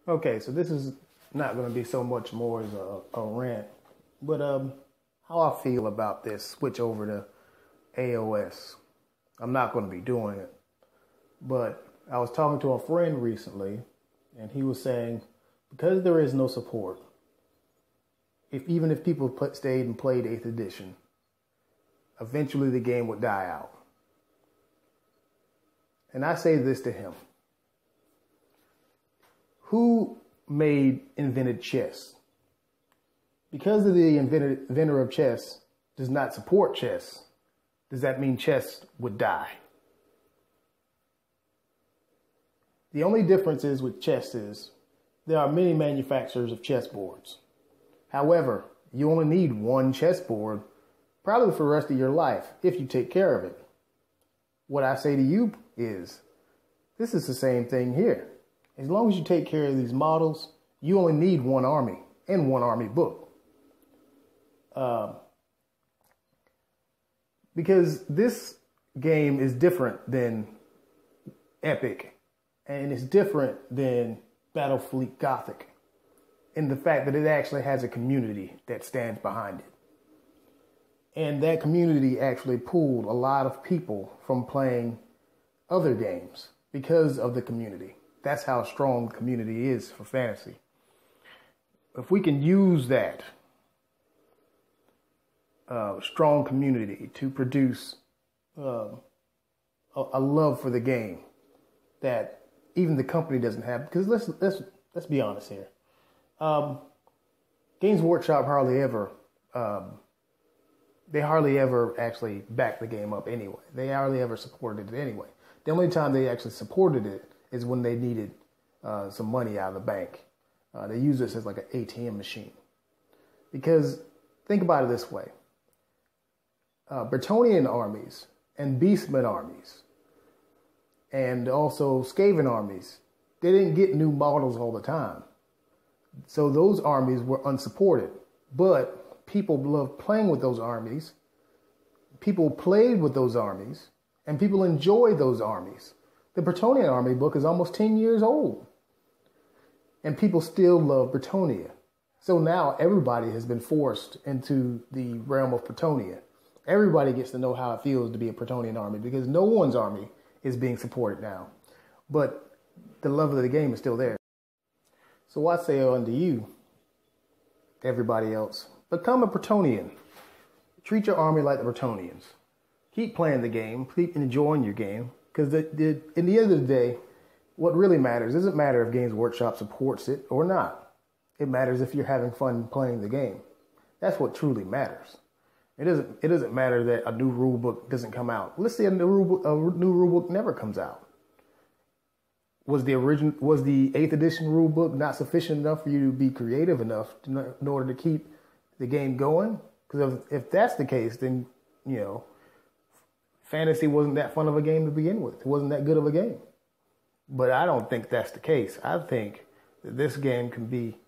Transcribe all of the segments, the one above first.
Okay, so this is not going to be so much more as a rant, but how I feel about this switch over to AOS. I'm not going to be doing it, but I was talking to a friend recently, and he was saying because there is no support, even if people stayed and played 8th edition, eventually the game would die out. And I say this to him. Who invented chess? Because of the inventor of chess does not support chess, does that mean chess would die? The only difference is with chess is there are many manufacturers of chessboards. However, you only need one chessboard, probably for the rest of your life, if you take care of it. What I say to you is, this is the same thing here. As long as you take care of these models, you only need one army and one army book. Because this game is different than Epic, and it's different than Battlefleet Gothic in the fact that it actually has a community that stands behind it. And that community actually pulled a lot of people from playing other games because of the community. That's how strong the community is for fantasy. If we can use that strong community to produce a love for the game that even the company doesn't have, because let's be honest here. Games Workshop hardly ever actually back the game up anyway. They hardly ever supported it anyway. The only time they actually supported it is when they needed some money out of the bank. They use this as like an ATM machine. Because think about it this way. Bretonnian armies and Beastmen armies and also Skaven armies, they didn't get new models all the time. So those armies were unsupported. But people loved playing with those armies. People played with those armies. And people enjoyed those armies. The Bretonnian army book is almost 10 years old. And people still love Bretonnia. So now everybody has been forced into the realm of Bretonnia. Everybody gets to know how it feels to be a Bretonnian army because no one's army is being supported now. But the love of the game is still there. So I say unto you, everybody else, become a Bretonnian. Treat your army like the Bretonnians. Keep playing the game. Keep enjoying your game. Because in the end of the day, what really matters doesn't matter if Games Workshop supports it or not. It matters if you're having fun playing the game. That's what truly matters. It doesn't matter that a new rule book doesn't come out. Let's say a new rule book never comes out. Was the 8th edition rule book not sufficient enough for you to be creative enough in order to keep the game going? Because if that's the case, then fantasy wasn't that fun of a game to begin with. It wasn't that good of a game. But I don't think that's the case. I think that this game can be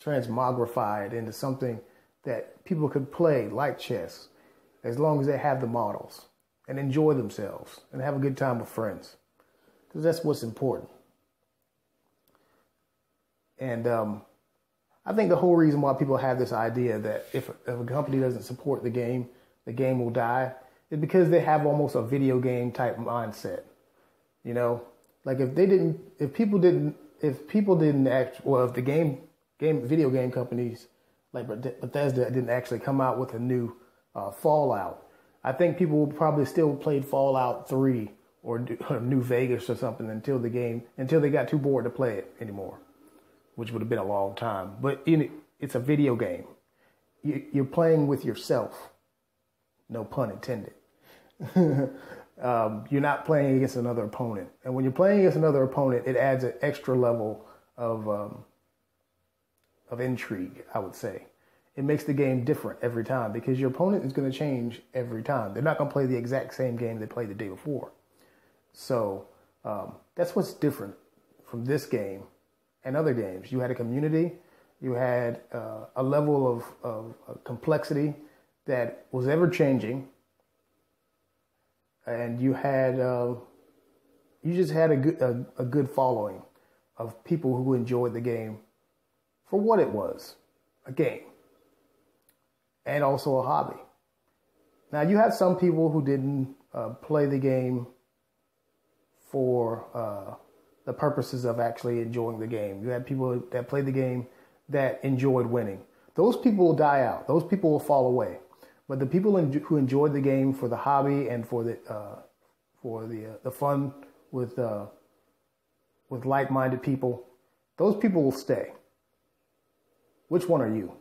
transmogrified into something that people could play like chess as long as they have the models and enjoy themselves and have a good time with friends. Because that's what's important. And I think the whole reason why people have this idea that if a company doesn't support the game will die, is because they have almost a video game type mindset. Like if the video game companies like Bethesda didn't actually come out with a new Fallout, I think people would probably still played Fallout 3 or New Vegas or something until they got too bored to play it anymore, which would have been a long time. But it's a video game. You're playing with yourself. No pun intended. You're not playing against another opponent. And when you're playing against another opponent, it adds an extra level of intrigue, I would say. It makes the game different every time because your opponent is going to change every time. They're not going to play the exact same game they played the day before. So that's what's different from this game and other games. You had a community. You had a level of complexity that was ever changing, and you just had a good following of people who enjoyed the game for what it was, a game, and also a hobby. Now, you have some people who didn't play the game for the purposes of actually enjoying the game. You had people that played the game that enjoyed winning. Those people will die out. Those people will fall away. But the people who enjoyed the game for the hobby and for the fun with like-minded people, those people will stay. Which one are you?